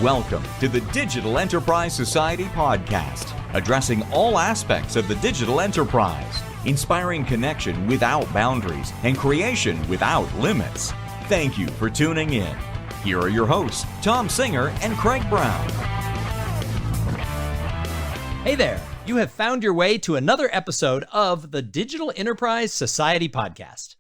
Welcome to the Digital Enterprise Society podcast, addressing all aspects of the digital enterprise, inspiring connection without boundaries and creation without limits. Thank you for tuning in. Here are your hosts, Thom Singer and Craig Brown. Hey there, you have found your way to another episode of the Digital Enterprise Society podcast.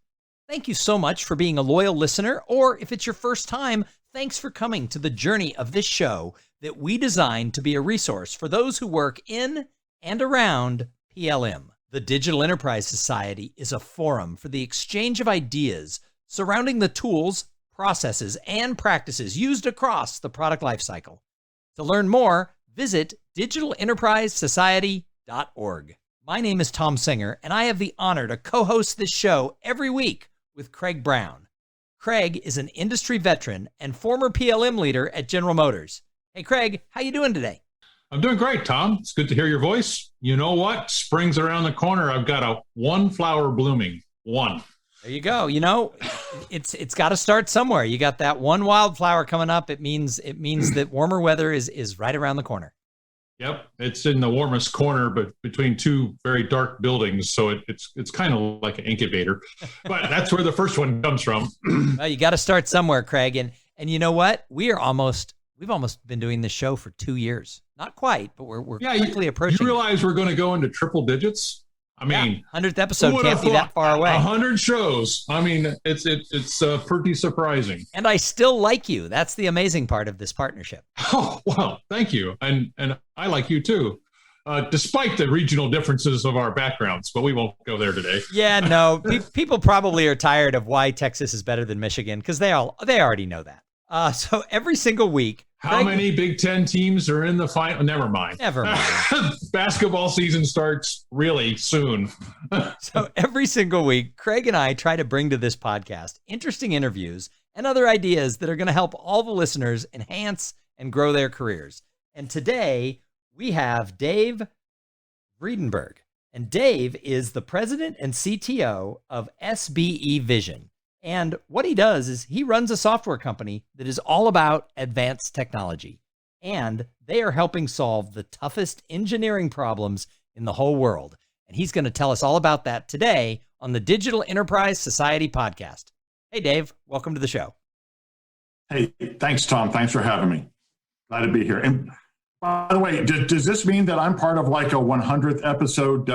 Thank you so much for being a loyal listener, or if it's your first time, thanks for coming to the journey of this show that we designed to be a resource for those who work in and around PLM. The Digital Enterprise Society is a forum for the exchange of ideas surrounding the tools, processes, and practices used across the product lifecycle. To learn more, visit digitalenterprisesociety.org. My name is Thom Singer, and I have the honor to co-host this show every week with Craig Brown. Craig is an industry veteran and former PLM leader at General Motors. Hey, Craig, how you doing today? I'm doing great, Thom. It's good to hear your voice. You know what? Spring's around the corner. I've got one flower blooming. One. There you go. You know, it's got to start somewhere. You got that one wildflower coming up. It means that warmer weather is right around the corner. Yep, it's in the warmest corner, but between two very dark buildings, so it's kind of like an incubator. But that's where the first one comes from. Well, you got to start somewhere, Craig, and you know what? We've almost been doing this show for 2 years. Not quite, but we're quickly approaching. You realize we're going to go into triple digits? I mean, 100th episode can't be that far away. 100 shows. I mean, it's pretty surprising. And I still like you. That's the amazing part of this partnership. Oh, well, thank you. And I like you too, despite the regional differences of our backgrounds, but we won't go there today. Yeah, no, people probably are tired of why Texas is better than Michigan because they already know that. So every single week, how many Big Ten teams are in the final? Never mind. Basketball season starts really soon. So every single week, Craig and I try to bring to this podcast interesting interviews and other ideas that are going to help all the listeners enhance and grow their careers. And today we have Dave Vredenburgh. And Dave is the president and CTO of SBE Vision. And what he does is he runs a software company that is all about advanced technology. And they are helping solve the toughest engineering problems in the whole world. And he's going to tell us all about that today on the Digital Enterprise Society podcast. Hey, Dave, welcome to the show. Hey, thanks, Thom. Thanks for having me. Glad to be here. And by the way, does this mean that I'm part of like a 100th episode,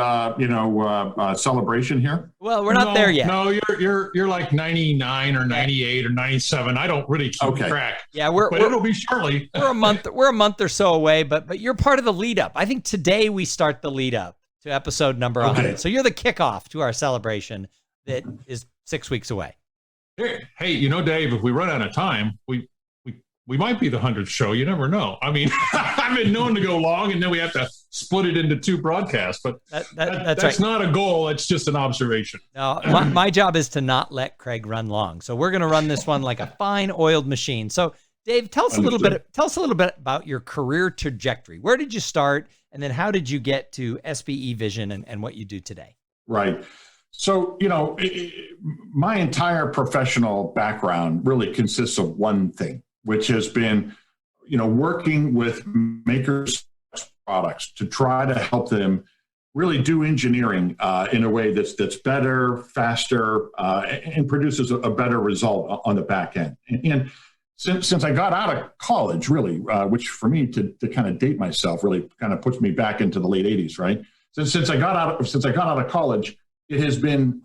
celebration here? Well, we're not there yet. No, you're like 99 or 98 or 97. I don't really keep track. Yeah, but it'll be shortly. We're a month or so away, but you're part of the lead up. I think today we start the lead up to episode number 100. Okay. So you're the kickoff to our celebration that is 6 weeks away. Hey, you know, Dave, if we run out of time, we might be the 100th show. You never know. I mean, I've been known to go long, and then we have to split it into 2 broadcasts. But that's right. Not a goal. It's just an observation. No, my job is to not let Craig run long. So we're going to run this one like a fine oiled machine. So, Dave, tell us a little bit about your career trajectory. Where did you start, and then how did you get to SBE Vision and what you do today? Right. So, my entire professional background really consists of one thing, which has been, working with makers of products to try to help them really do engineering in a way that's better, faster, and produces a better result on the back end. And since I got out of college, really, which for me to kind of date myself really kind of puts me back into the late 80s, right? Since I got out of college, it has been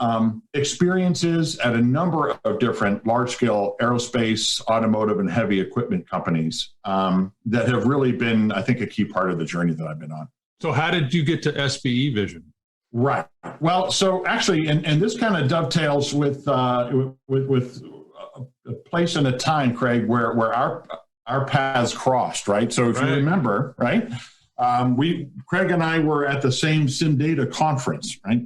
experiences at a number of different large-scale aerospace, automotive, and heavy equipment companies that have really been, I think, a key part of the journey that I've been on. So how did you get to SBE Vision? Right. Well, so actually, and this kind of dovetails with a place and a time, Craig, where our paths crossed, right? So if you remember, right? Craig and I were at the same SimData conference, right?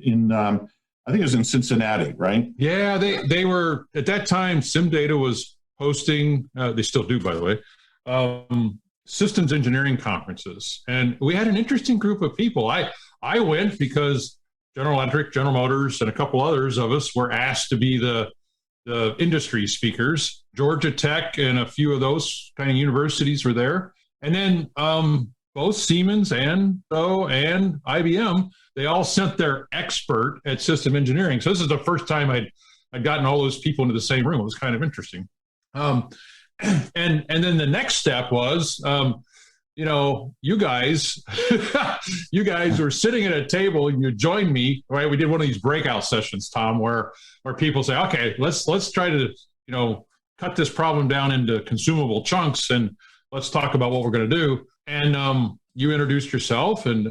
I think it was in Cincinnati, right? Yeah, they were at that time. SimData was hosting. They still do, by the way, systems engineering conferences, and we had an interesting group of people. I went because General Electric, General Motors, and a couple others of us were asked to be the the industry speakers. Georgia Tech and a few of those kind of universities were there. And then both Siemens and IBM, they all sent their expert at system engineering. So this is the first time I'd gotten all those people into the same room. It was kind of interesting. And then the next step was, you guys were sitting at a table and you joined me, right? We did one of these breakout sessions, Thom, where people say, okay, let's try to, cut this problem down into consumable chunks and let's talk about what we're going to do. And you introduced yourself, and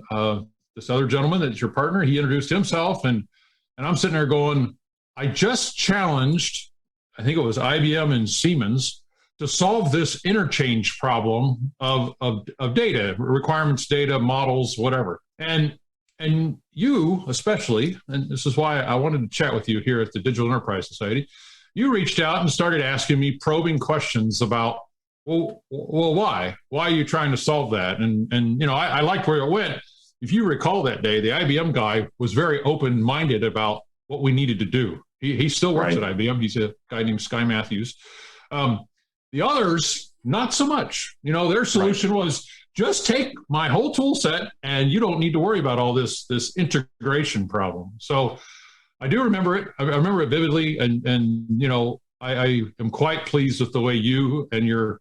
this other gentleman that's your partner, he introduced himself, and I'm sitting there going, I just challenged, I think it was IBM and Siemens, to solve this interchange problem of data, requirements, data, models, whatever. And you especially, and this is why I wanted to chat with you here at the Digital Enterprise Society, you reached out and started asking me probing questions about, well, why? Why are you trying to solve that? And I liked where it went. If you recall that day, the IBM guy was very open-minded about what we needed to do. He still works at IBM. He's a guy named Sky Matthews. The others, not so much. Their solution was just take my whole tool set and you don't need to worry about all this integration problem. So I do remember it. I remember it vividly. And I am quite pleased with the way you and your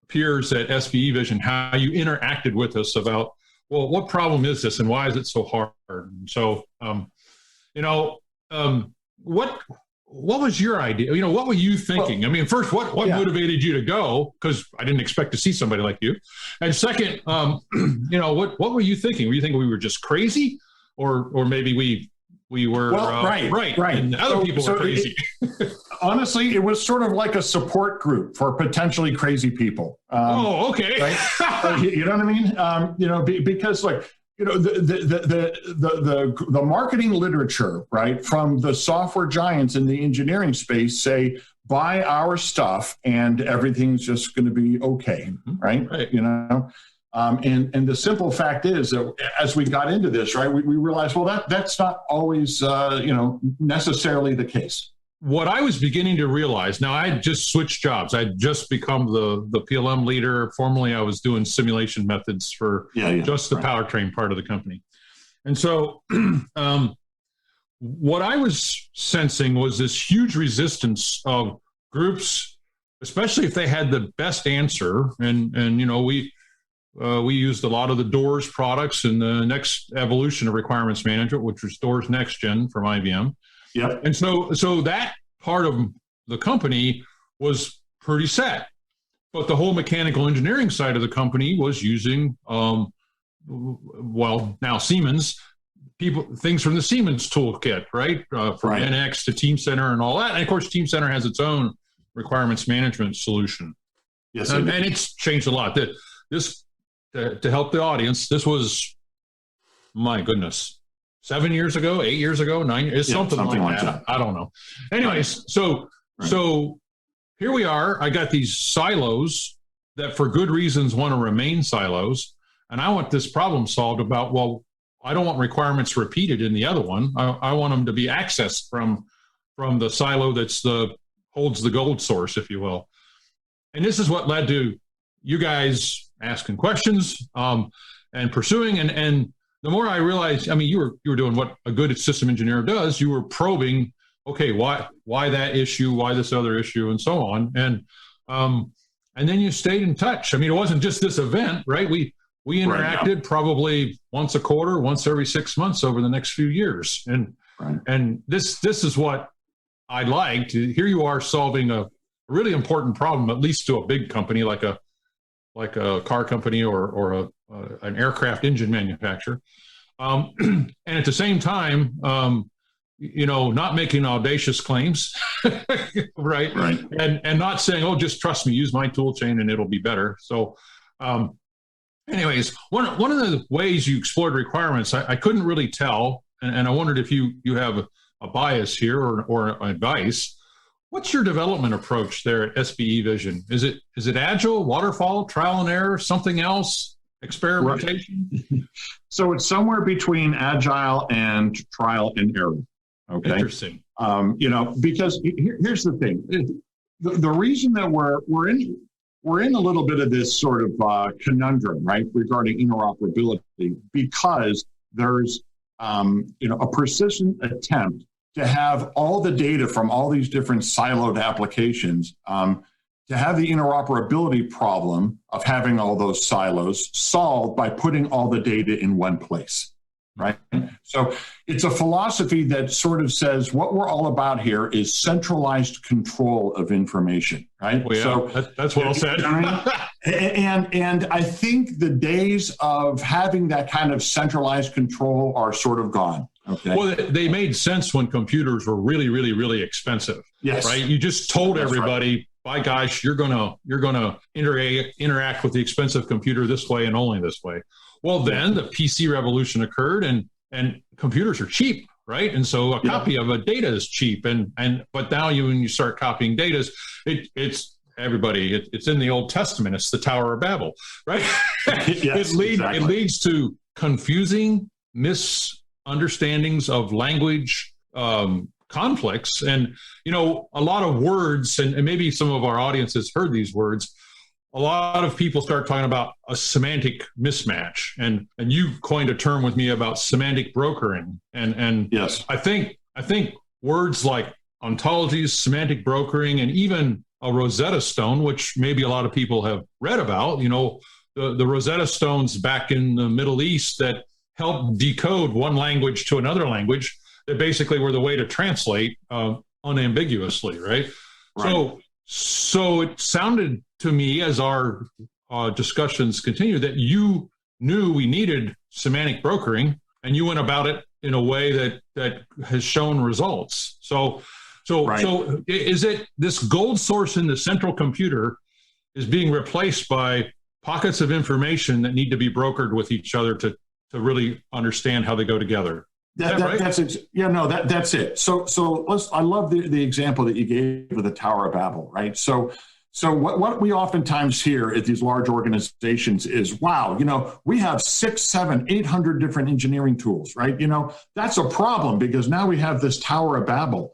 peers at SBE Vision, how you interacted with us about, well, what problem is this and why is it so hard? And so, what was your idea? What were you thinking? I mean, first, what motivated you to go? Because I didn't expect to see somebody like you. And second, what were you thinking? Were you thinking we were just crazy, or maybe we were right, and other people were crazy? Honestly, it was sort of like a support group for potentially crazy people. Okay. Right? You know what I mean? Because the marketing literature, right, from the software giants in the engineering space say, buy our stuff and everything's just going to be okay, right? And the simple fact is that as we got into this, right, we realized, well, that's not always, necessarily the case. What I was beginning to realize, now I had just switched jobs. I'd just become the PLM leader. Formerly, I was doing simulation methods for just the powertrain part of the company. And so what I was sensing was this huge resistance of groups, especially if they had the best answer. And we used a lot of the Doors products and the next evolution of requirements management, which was Doors Next Gen from IBM. Yep. And so that part of the company was pretty set, but the whole mechanical engineering side of the company was using, now Siemens, things from the Siemens toolkit, right? From NX to Team Center and all that. And of course, Team Center has its own requirements management solution. Yes, and it's changed a lot. To help the audience, this was, my goodness, 7 years ago, 8 years ago, 9 years, something like that. I don't know. Anyways, so here we are. I got these silos that for good reasons want to remain silos. And I want this problem solved about, well, I don't want requirements repeated in the other one. I want them to be accessed from the silo holds the gold source, if you will. And this is what led to you guys asking questions and pursuing. And the more I realized, I mean, you were doing what a good system engineer does. You were probing, okay, why that issue, why this other issue, and so on. And then you stayed in touch. I mean, it wasn't just this event, right? We interacted probably once a quarter, once every 6 months over the next few years. And this is what I liked. Here you are solving a really important problem, at least to a big company like a car company or an aircraft engine manufacturer. And at the same time, not making audacious claims, right? And not saying, oh, just trust me, use my tool chain and it'll be better. So anyways, one of the ways you explored requirements, I couldn't really tell, and I wondered if you have a bias here or advice. What's your development approach there at SBE Vision? Is it agile, waterfall, trial and error, something else, experimentation? Right. So it's somewhere between agile and trial and error. Okay. Interesting. Because here's the thing. The reason that we're in a little bit of this sort of conundrum, right, regarding interoperability, because there's a persistent attempt to have all the data from all these different siloed applications, to have the interoperability problem of having all those silos solved by putting all the data in one place. Right. So it's a philosophy that sort of says what we're all about here is centralized control of information. Right. Well, yeah, so that's well said. and I think the days of having that kind of centralized control are sort of gone. Okay. Well, they made sense when computers were really, really, really expensive. Yes. Right. You just told everybody, by gosh, you're gonna interact with the expensive computer this way and only this way. Well, then the PC revolution occurred, and computers are cheap, right? And so a copy of a data is cheap, but now when you start copying data, it's in the Old Testament. It's the Tower of Babel, right? Yes, It leads to confusing misunderstandings of language conflicts, and a lot of words, and maybe some of our audience has heard these words. A lot of people start talking about a semantic mismatch, and you coined a term with me about semantic brokering, and yes, I think words like ontologies, semantic brokering, and even a Rosetta Stone, which maybe a lot of people have read about, the Rosetta Stones back in the Middle East that helped decode one language to another language, that basically were the way to translate unambiguously, right? So it sounded to me, as our discussions continue, that you knew we needed semantic brokering, and you went about it in a way that has shown results. So is it this gold source in the central computer is being replaced by pockets of information that need to be brokered with each other to really understand how they go together? Right? That's it. Yeah, no, that's it. So I love the example that you gave of the Tower of Babel, right? So what we oftentimes hear at these large organizations is, wow, we have 600, 700, 800 different engineering tools, right? That's a problem because now we have this Tower of Babel.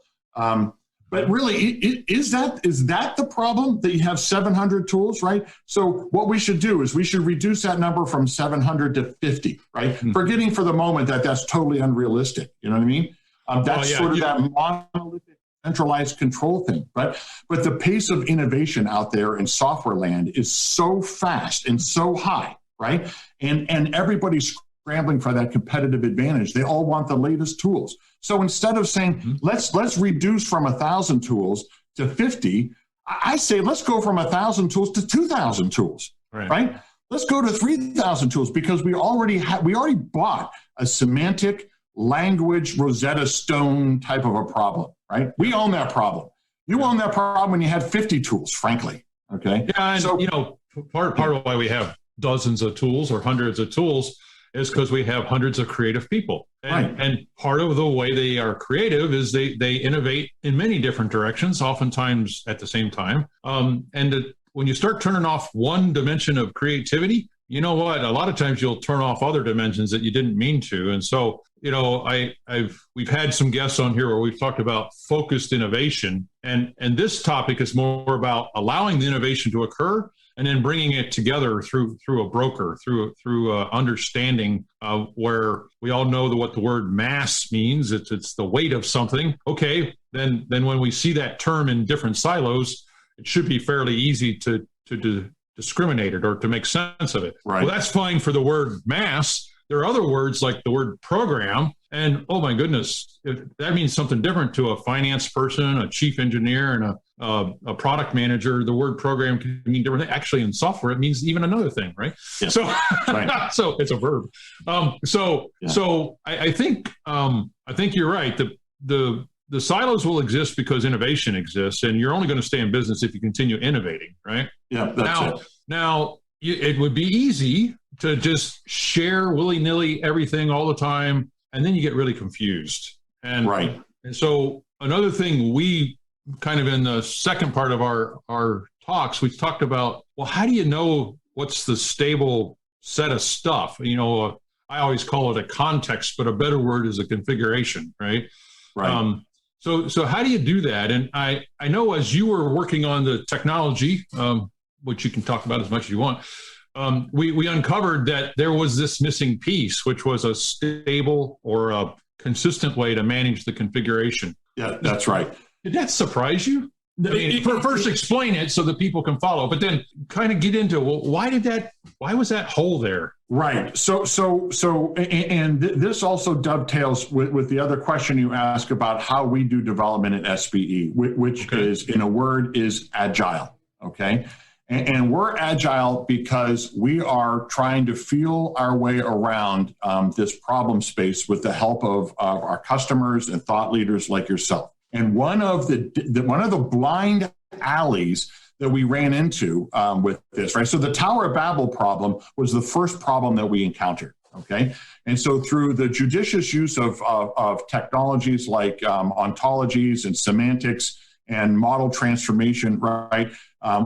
But really, is that the problem, that you have 700 tools, right? So what we should do is we should reduce that number from 700 to 50, right? Mm-hmm. Forgetting for the moment that that's totally unrealistic. You know what I mean? That monolithic centralized control thing, right? But the pace of innovation out there in software land is so fast and so high, right? And everybody's scrambling for that competitive advantage. They all want the latest tools. So instead of saying, let's reduce from 1,000 tools to 50, I say, let's go from 1,000 tools to 2,000 tools, right? Let's go to 3,000 tools, because we already bought a semantic language Rosetta Stone type of a problem, right? We own that problem. You own that problem when you had 50 tools, frankly. Okay. Yeah, and part of why we have dozens of tools or hundreds of tools is because we have hundreds of creative people. And part of the way they are creative is they innovate in many different directions, oftentimes at the same time. When you start turning off one dimension of creativity, you know what? A lot of times you'll turn off other dimensions that you didn't mean to. And so, we've had some guests on here where we've talked about focused innovation, and this topic is more about allowing the innovation to occur and then bringing it together through a broker, through understanding where we all know what the word mass means. It's the weight of something. Okay, then when we see that term in different silos, it should be fairly easy to discriminate it or to make sense of it. Right. Well, that's fine for the word mass. There are other words like the word program, and oh my goodness, that means something different to a finance person, a chief engineer, and a product manager. The word program can mean different things. Actually, in software, it means even another thing, right? Yeah. So, so it's a verb. So I think you're right. The silos will exist because innovation exists, and you're only going to stay in business if you continue innovating, right? Yeah. That's it. Now, it would be easy to just share willy-nilly everything all the time, and then you get really confused. And so another thing we kind of in the second part of our talks, we talked about, well, how do you know what's the stable set of stuff? I always call it a context, but a better word is a configuration, right? So how do you do that? And I know as you were working on the technology, which you can talk about as much as you want, we uncovered that there was this missing piece, which was a stable or a consistent way to manage the configuration. Yeah, that's right. Did that surprise you? I mean, first explain it so that people can follow, but then kind of get into, well, why was that hole there? Right. So, and this also dovetails with the other question you ask about how we do development at SBE, which is, in a word, is agile. Okay. And we're agile because we are trying to feel our way around this problem space with the help of our customers and thought leaders like yourself. And one of the blind alleys that we ran into with this, right? So the Tower of Babel problem was the first problem that we encountered, okay? And so through the judicious use of technologies like ontologies and semantics and model transformation, right?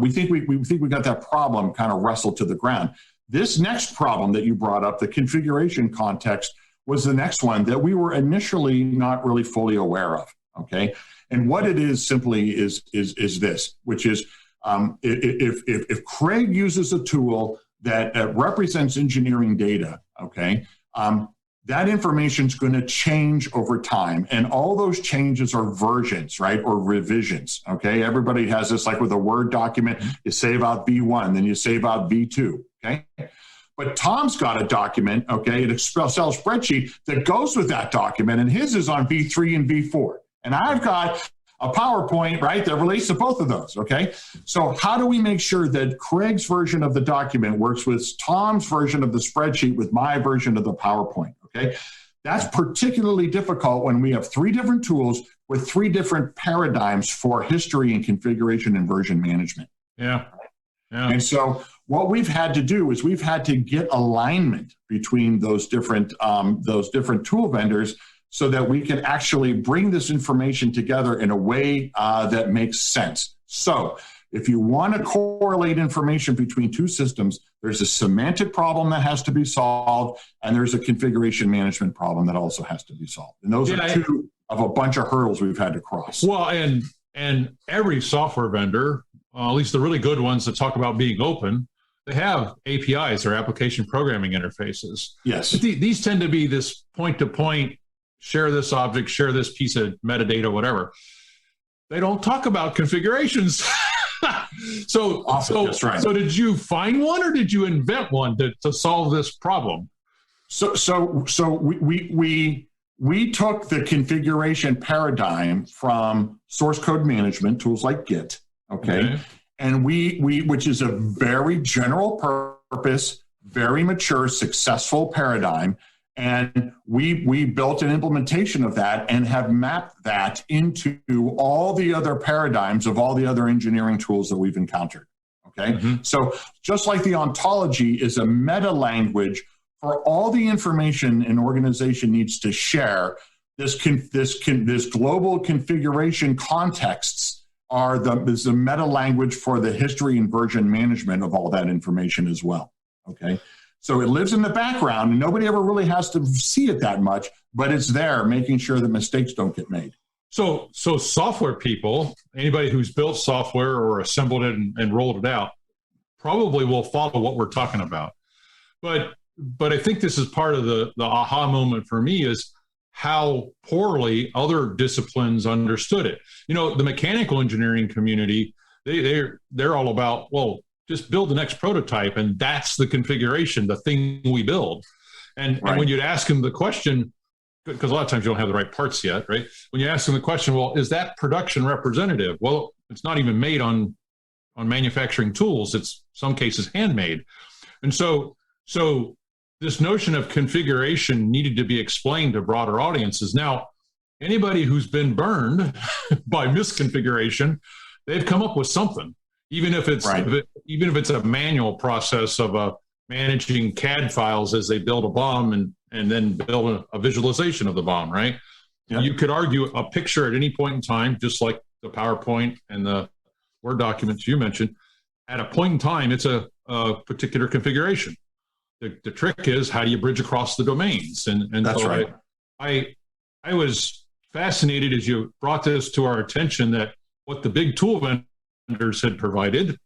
We think we got that problem kind of wrestled to the ground. This next problem that you brought up, the configuration context, was the next one that we were initially not really fully aware of. Okay, and what it is simply is this, which is if Craig uses a tool that represents engineering data, okay, that information is going to change over time, and all those changes are versions, right, or revisions. Okay, everybody has this, like with a Word document, you save out V1, then you save out V2. Okay. But Tom's got a document, okay, an Excel spreadsheet that goes with that document, and his is on V3 and V4. And I've got a PowerPoint, right, that relates to both of those, okay? So how do we make sure that Craig's version of the document works with Tom's version of the spreadsheet with my version of the PowerPoint, okay? That's particularly difficult when we have three different tools with three different paradigms for history and configuration and version management. Yeah. And so what we've had to do is we've had to get alignment between those different tool vendors so that we can actually bring this information together in a way that makes sense. So if you want to correlate information between two systems, there's a semantic problem that has to be solved, and there's a configuration management problem that also has to be solved. And those are two of a bunch of hurdles we've had to cross. Well, and every software vendor, at least the really good ones that talk about being open, they have APIs or application programming interfaces. Yes. But these tend to be this point-to-point, share this object, share this piece of metadata, whatever. They don't talk about configurations. So that's right. So did you find one, or did you invent one to solve this problem? So we took the configuration paradigm from source code management tools like Git, okay? And we which is a very general purpose, very mature, successful paradigm. And we built an implementation of that and have mapped that into all the other paradigms of all the other engineering tools that we've encountered. Okay. Mm-hmm. So just like the ontology is a meta language for all the information an organization needs to share, this global configuration contexts is the meta language for the history and version management of all that information as well. Okay. So it lives in the background, and nobody ever really has to see it that much, but it's there, making sure that mistakes don't get made. So software people, anybody who's built software or assembled it and rolled it out, probably will follow what we're talking about. But I think this is part of the aha moment for me is how poorly other disciplines understood it. You know, the mechanical engineering community, they're all about, well, just build the next prototype, and that's the configuration, the thing we build. And when you'd ask them the question, because a lot of times you don't have the right parts yet, right? When you ask them the question, well, is that production representative? Well, it's not even made on manufacturing tools. It's some cases handmade. And so this notion of configuration needed to be explained to broader audiences. Now, anybody who's been burned by misconfiguration, they've come up with something. Even if it's a manual process of managing CAD files as they build a bomb and then build a visualization of the bomb, right? Yep. You could argue a picture at any point in time, just like the PowerPoint and the Word documents you mentioned. At a point in time, it's a particular configuration. The trick is, how do you bridge across the domains? And that's so right. I was fascinated as you brought this to our attention that what the big tool vendors had provided,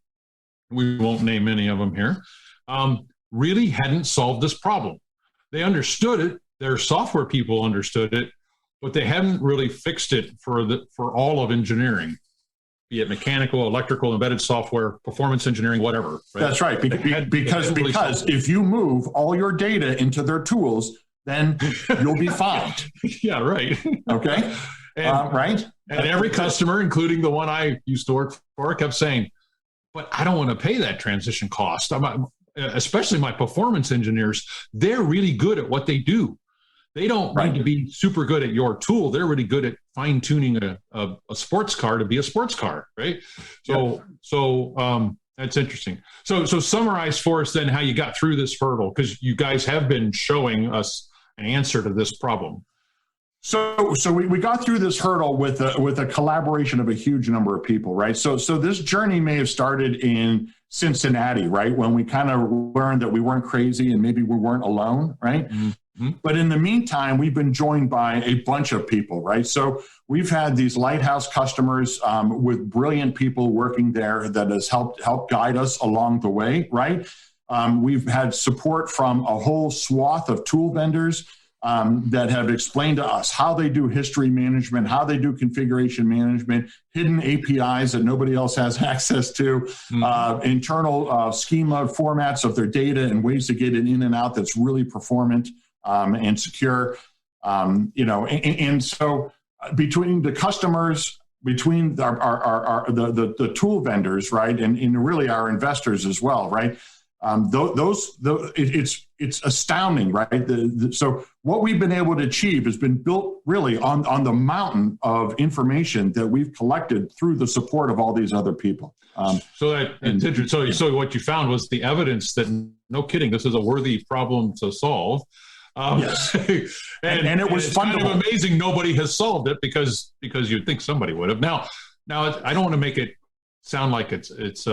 we won't name any of them here, really hadn't solved this problem. They understood it. Their software people understood it, but they hadn't really fixed it for all of engineering, be it mechanical, electrical, embedded software, performance engineering, whatever. Right? That's right. Because if you move all your data into their tools, then you'll be fine. Yeah, right. Okay. Right. And every customer, including the one I used to work for, kept saying, but I don't want to pay that transition cost. Especially my performance engineers, they're really good at what they do. They don't need to be super good at your tool. They're really good at fine tuning a sports car to be a sports car, right? So that's interesting. So summarize for us then how you got through this hurdle, because you guys have been showing us an answer to this problem. So we got through this hurdle with a collaboration of a huge number of people, right? So this journey may have started in Cincinnati, right? When we kind of learned that we weren't crazy and maybe we weren't alone, right? Mm-hmm. But in the meantime, we've been joined by a bunch of people, right? So we've had these lighthouse customers with brilliant people working there that has helped guide us along the way, right? We've had support from a whole swath of tool vendors that have explained to us how they do history management, how they do configuration management, hidden APIs that nobody else has access to, internal schema formats of their data and ways to get it in and out that's really performant and secure. And so between the customers, between the tool vendors, right, and really our investors as well, right. It's astounding, right? So what we've been able to achieve has been built really on the mountain of information that we've collected through the support of all these other people. So what you found was the evidence that, no kidding, this is a worthy problem to solve. Yes, and it was kind of amazing nobody has solved it because you'd think somebody would have. Now I don't want to make it sound like it's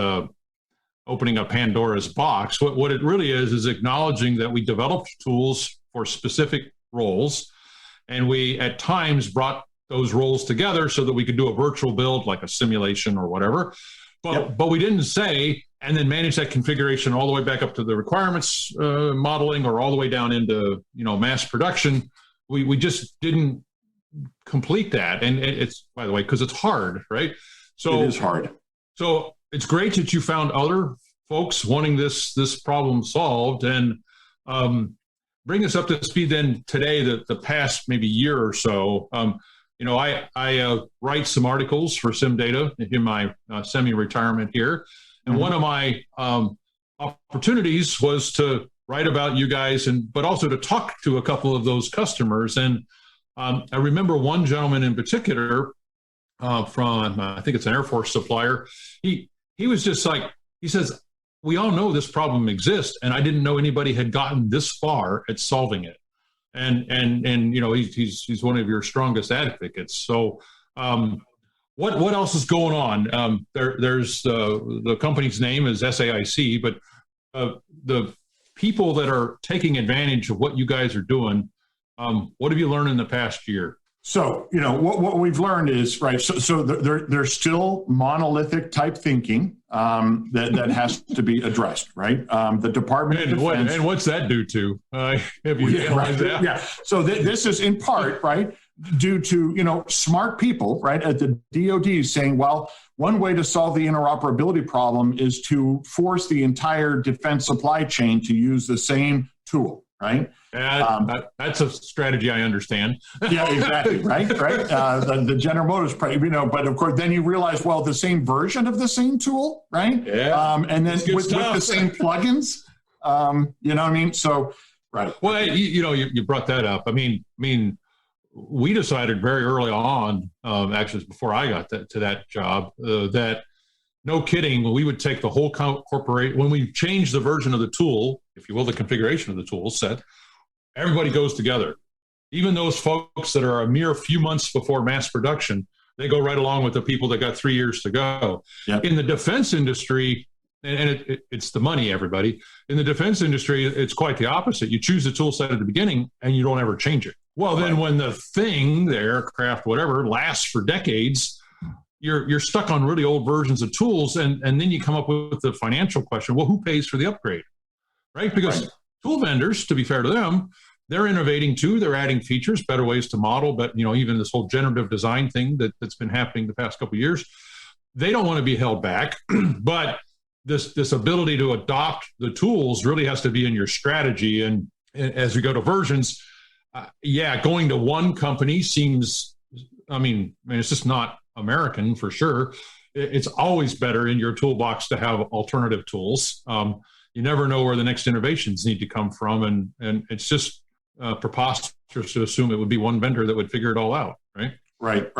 opening up Pandora's box. What it really is acknowledging that we developed tools for specific roles, and we at times brought those roles together so that we could do a virtual build, like a simulation or whatever. But we didn't say, and then manage that configuration all the way back up to the requirements modeling, or all the way down into mass production. We just didn't complete that, and it's, by the way, because it's hard, right? So it is hard. So it's great that you found other folks wanting this problem solved, and bring us up to speed then today, the past maybe year or so. I write some articles for SimData in my semi-retirement here. And one of my opportunities was to write about you guys, but also to talk to a couple of those customers. And I remember one gentleman in particular from, I think it's an Air Force supplier. He was just like, he says, we all know this problem exists, and I didn't know anybody had gotten this far at solving it. And he's one of your strongest advocates. So what else is going on? There's the company's name is SAIC, but the people that are taking advantage of what you guys are doing, what have you learned in the past year? So, what we've learned is, right, so there's still monolithic type thinking that has to be addressed, right? The Department of Defense. And what's that due to? Have you analyzed that? Yeah. So this is in part, right, due to, smart people, right, at the DoD saying, well, one way to solve the interoperability problem is to force the entire defense supply chain to use the same tool, right? That's a strategy I understand. Yeah, exactly. Right. The General Motors, but of course, then you realize, well, the same version of the same tool, right? Yeah. And then with the same plugins, you know what I mean? So, right. Well, you brought that up. I mean, we decided very early on, actually before I got to that job, that no kidding, we would take the whole corporation, when we change the version of the tool, if you will, the configuration of the tool set, everybody goes together. Even those folks that are a mere few months before mass production, they go right along with the people that got 3 years to go. Yep. In the defense industry, and it's the money, everybody. In the defense industry, it's quite the opposite. You choose the tool set at the beginning and you don't ever change it. Well, then when the thing, the aircraft, whatever, lasts for decades, you're stuck on really old versions of tools. And then you come up with the financial question, well, who pays for the upgrade, right? Because tool vendors, to be fair to them, they're innovating too. They're adding features, better ways to model. But, even this whole generative design thing that's been happening the past couple of years, they don't want to be held back. But this ability to adopt the tools really has to be in your strategy. And as we go to versions, going to one company seems, it's just not American for sure. It's always better in your toolbox to have alternative tools. You never know where the next innovations need to come from. And it's just preposterous to assume it would be one vendor that would figure it all out, right? Right.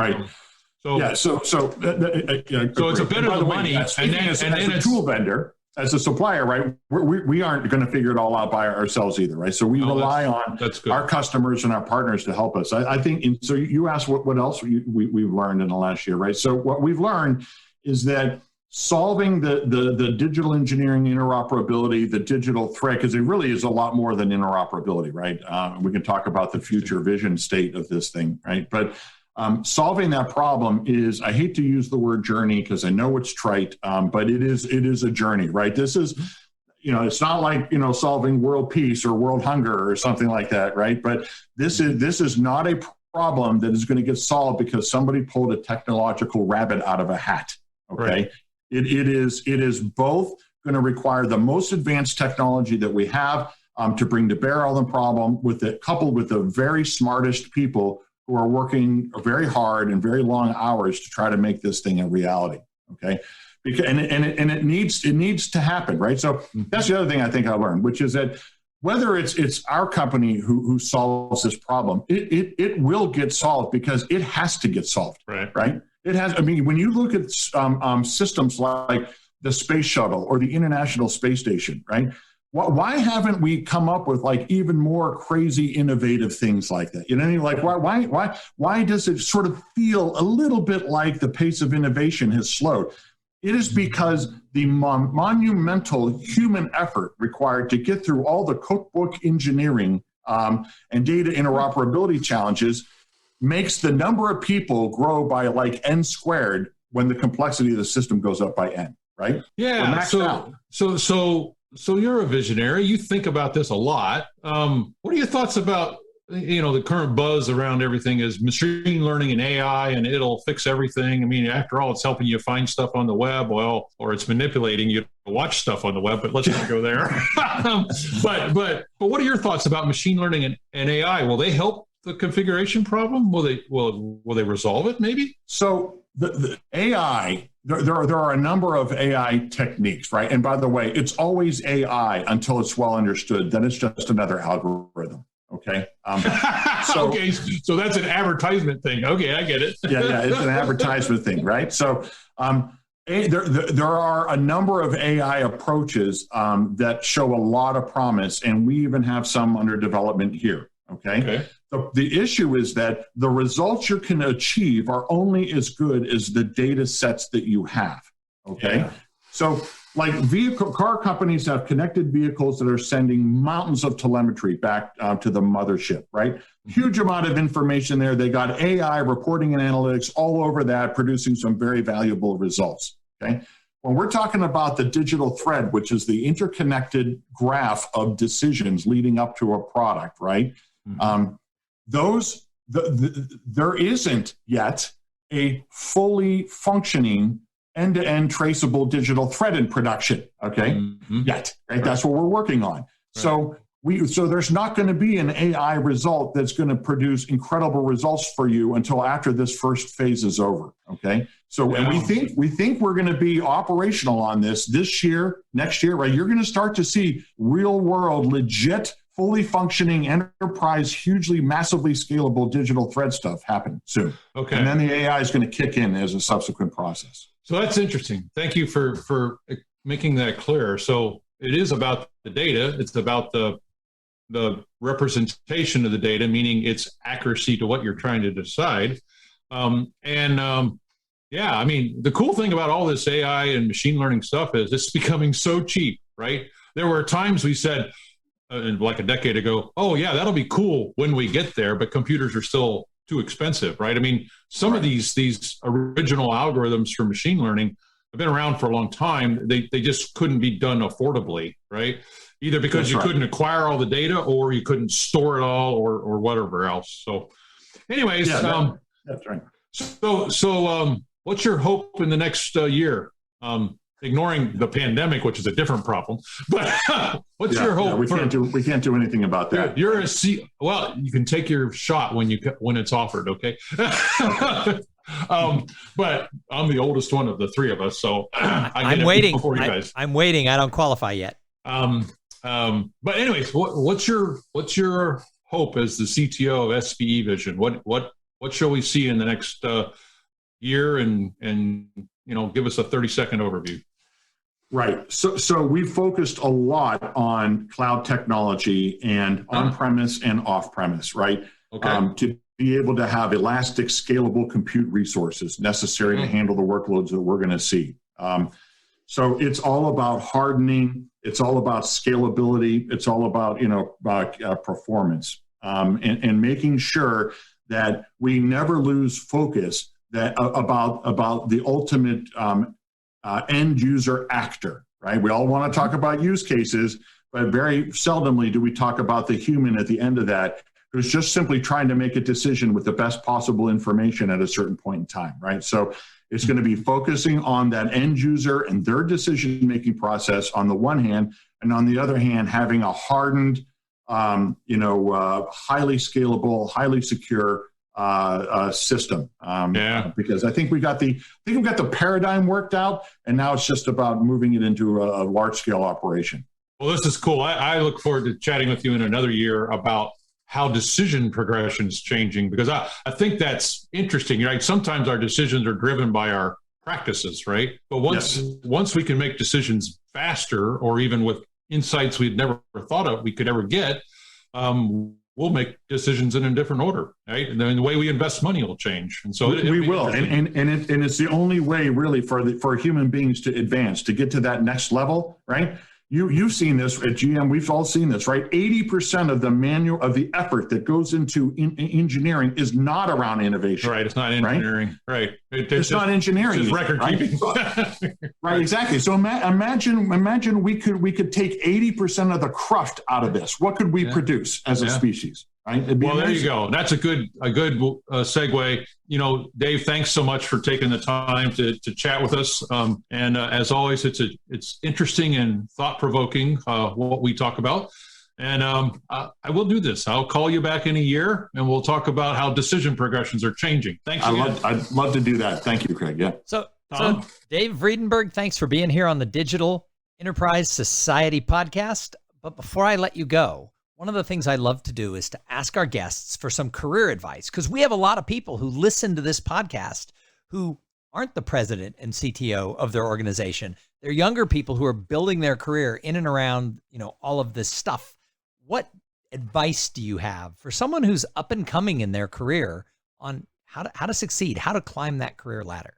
So it's a bit of the money. As a tool vendor, as a supplier, right, we aren't going to figure it all out by ourselves either, right? So we rely on our customers and our partners to help us. I think, and so you asked what else we've learned in the last year, right? So what we've learned is that solving the digital engineering interoperability, the digital threat, because it really is a lot more than interoperability, right? We can talk about the future vision state of this thing, right? But solving that problem is, I hate to use the word journey because I know it's trite, but it is a journey, right? This is, it's not like, solving world peace or world hunger or something like that, right? But this is not a problem that is going to get solved because somebody pulled a technological rabbit out of a hat, okay? Right. It is both going to require the most advanced technology that we have to bring to bear on the problem, coupled with the very smartest people who are working very hard and very long hours to try to make this thing a reality. Okay, because it needs to happen, right? So that's the other thing I think I learned, which is that whether it's our company who solves this problem, it will get solved because it has to get solved, right? It has. When you look at systems like the space shuttle or the International Space Station, right? Why haven't we come up with even more crazy innovative things like that? Why does it sort of feel a little bit like the pace of innovation has slowed? It is because the monumental human effort required to get through all the cookbook engineering and data interoperability challenges makes the number of people grow by n squared when the complexity of the system goes up by n, right? Yeah. So you're a visionary. You think about this a lot. What are your thoughts about, the current buzz around everything is machine learning and AI, and it'll fix everything? After all, it's helping you find stuff on the web, or it's manipulating you to watch stuff on the web, but let's not go there. But what are your thoughts about machine learning and AI? Will they help the configuration problem? Will they resolve it maybe? So the AI, there are a number of AI techniques, right? And by the way, it's always AI until it's well understood. Then it's just another algorithm. Okay. Okay. So that's an advertisement thing. Okay, I get it. yeah, it's an advertisement thing, right? So there are a number of AI approaches that show a lot of promise, and we even have some under development here. Okay. The issue is that the results you can achieve are only as good as the data sets that you have. Okay. Yeah. So car companies have connected vehicles that are sending mountains of telemetry back to the mothership, right? Huge amount of information there. They got AI reporting and analytics all over that, producing some very valuable results. Okay. When we're talking about the digital thread, which is the interconnected graph of decisions leading up to a product, right? Mm-hmm. There isn't yet a fully functioning end-to-end traceable digital thread in production, okay? Mm-hmm. Yet, right? That's what we're working on. Right. So there's not going to be an AI result that's going to produce incredible results for you until after this first phase is over, okay? So, and we think we're going to be operational on this year, next year, right? You're going to start to see real-world, legit, fully functioning enterprise, hugely, massively scalable digital thread stuff happen soon. Okay. And then the AI is going to kick in as a subsequent process. So that's interesting. Thank you for making that clear. So it is about the data. It's about the representation of the data, meaning its accuracy to what you're trying to decide. The cool thing about all this AI and machine learning stuff is it's becoming so cheap, right? There were times we said, like a decade ago, oh yeah, that'll be cool when we get there, but computers are still too expensive, right? I mean, some of these original algorithms for machine learning have been around for a long time. They just couldn't be done affordably, right? Either because you couldn't acquire all the data, or you couldn't store it all, or whatever else. So anyways, that's right. So what's your hope in the next year? Ignoring the pandemic, which is a different problem, but what's your hope? We can't do anything about that. You're well, you can take your shot when it's offered. Okay. But I'm the oldest one of the three of us, so I'm waiting. Before you guys. I'm waiting. I don't qualify yet. But anyways, what's your hope as the CTO of SBE Vision? What shall we see in the next year? And give us a 30-second overview. Right. So we focused a lot on cloud technology and on-premise and off-premise, right? Okay. To be able to have elastic, scalable compute resources necessary to handle the workloads that we're going to see. So it's all about hardening. It's all about scalability. It's all about, performance, and making sure that we never lose focus about the ultimate end user actor, right? We all want to talk about use cases, but very seldomly do we talk about the human at the end of that, who's just simply trying to make a decision with the best possible information at a certain point in time, right? So it's going to be focusing on that end user and their decision-making process on the one hand, and on the other hand, having a hardened, highly scalable, highly secure system. Because I think we got the paradigm worked out, and now it's just about moving it into a large-scale operation. Well, this is cool. I look forward to chatting with you in another year about how decision progression is changing, because I think that's interesting, right? Sometimes our decisions are driven by our practices, right? But once we can make decisions faster, or even with insights we'd never thought of we could ever get, we'll make decisions in a different order, right? And then the way we invest money will change. And so we will. And it's the only way really for human beings to advance, to get to that next level, right? You've seen this at GM. We've all seen this, right? 80% of the effort that goes into engineering is not around innovation. Right. It's not engineering. Right. It's not engineering. It's record keeping. Right. Exactly. So imagine we could take 80% of the cruft out of this. What could we produce as a species? Right? Well, there you go. That's a good segue. Dave, thanks so much for taking the time to chat with us. And as always, it's interesting and thought-provoking what we talk about. And I will do this. I'll call you back in a year, and we'll talk about how decision progressions are changing. Thanks again. I'd love to do that. Thank you, Craig. Yeah. So Dave Vredenburgh, thanks for being here on the Digital Enterprise Society podcast. But before I let you go, one of the things I love to do is to ask our guests for some career advice, because we have a lot of people who listen to this podcast who aren't the president and CTO of their organization. They're younger people who are building their career in and around, all of this stuff. What advice do you have for someone who's up and coming in their career on how to succeed, how to climb that career ladder?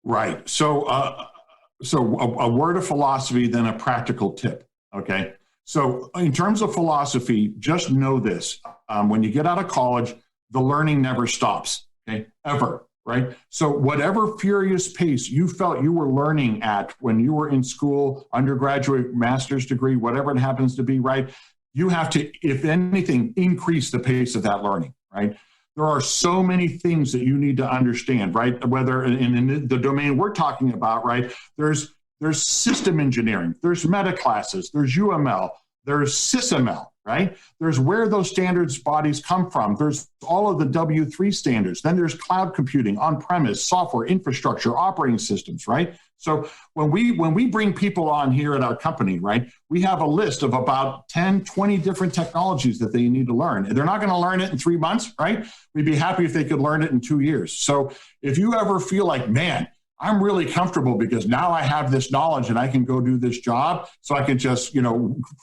Right. So a word of philosophy, then a practical tip. Okay. So in terms of philosophy, just know this. When you get out of college, the learning never stops, okay, ever, right? So whatever furious pace you felt you were learning at when you were in school, undergraduate, master's degree, whatever it happens to be, right? You have to, if anything, increase the pace of that learning, right? There are so many things that you need to understand, right? Whether in the domain we're talking about, right? There's system engineering, there's meta classes, there's UML, there's SysML, right? There's where those standards bodies come from. There's all of the W3 standards. Then there's cloud computing, on-premise, software, infrastructure, operating systems, right? So when we bring people on here at our company, right, we have a list of about 10, 20 different technologies that they need to learn. And they're not going to learn it in 3 months, right? We'd be happy if they could learn it in 2 years. So if you ever feel like, man, I'm really comfortable because now I have this knowledge and I can go do this job, so I can just,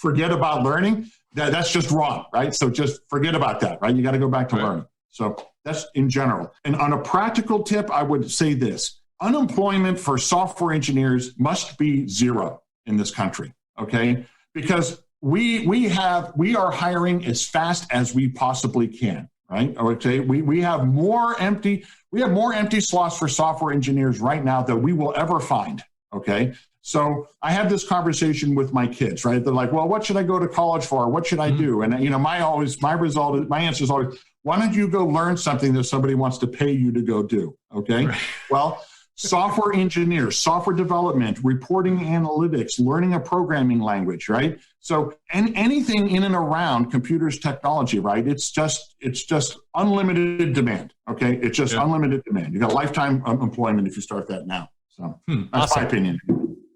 forget about learning. That's just wrong, right? So just forget about that, right? You got to go back to learning. So that's in general. And on a practical tip, I would say this: unemployment for software engineers must be zero in this country, okay? Because we are hiring as fast as we possibly can, right? Okay, we have more empty slots for software engineers right now that we will ever find. Okay, so I have this conversation with my kids, right? They're like, well, what should I go to college for? What should I do? And my answer is always, why don't you go learn something that somebody wants to pay you to go do? Okay, right. Well, software engineers, software development, reporting analytics, learning a programming language, right? So anything in and around computers technology, right? It's just unlimited demand. Okay, it's just unlimited demand. You got lifetime employment if you start that now. So that's my opinion.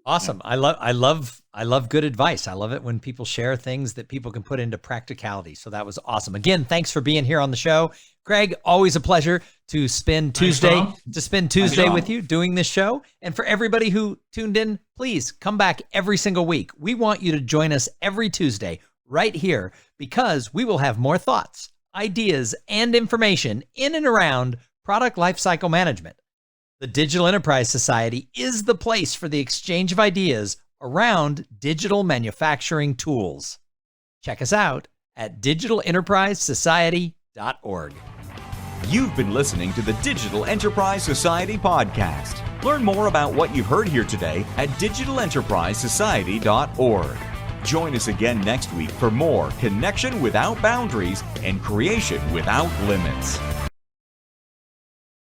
Awesome. Yeah. I love good advice. I love it when people share things that people can put into practicality. So that was awesome. Again, thanks for being here on the show. Craig, always a pleasure to spend Tuesday with you doing this show. And for everybody who tuned in, please come back every single week. We want you to join us every Tuesday right here, because we will have more thoughts, ideas, and information in and around product lifecycle management. The Digital Enterprise Society is the place for the exchange of ideas around digital manufacturing tools. Check us out at digitalenterprisesociety.org. You've been listening to the Digital Enterprise Society podcast. Learn more about what you've heard here today at digitalenterprisesociety.org. Join us again next week for more connection without boundaries and creation without limits.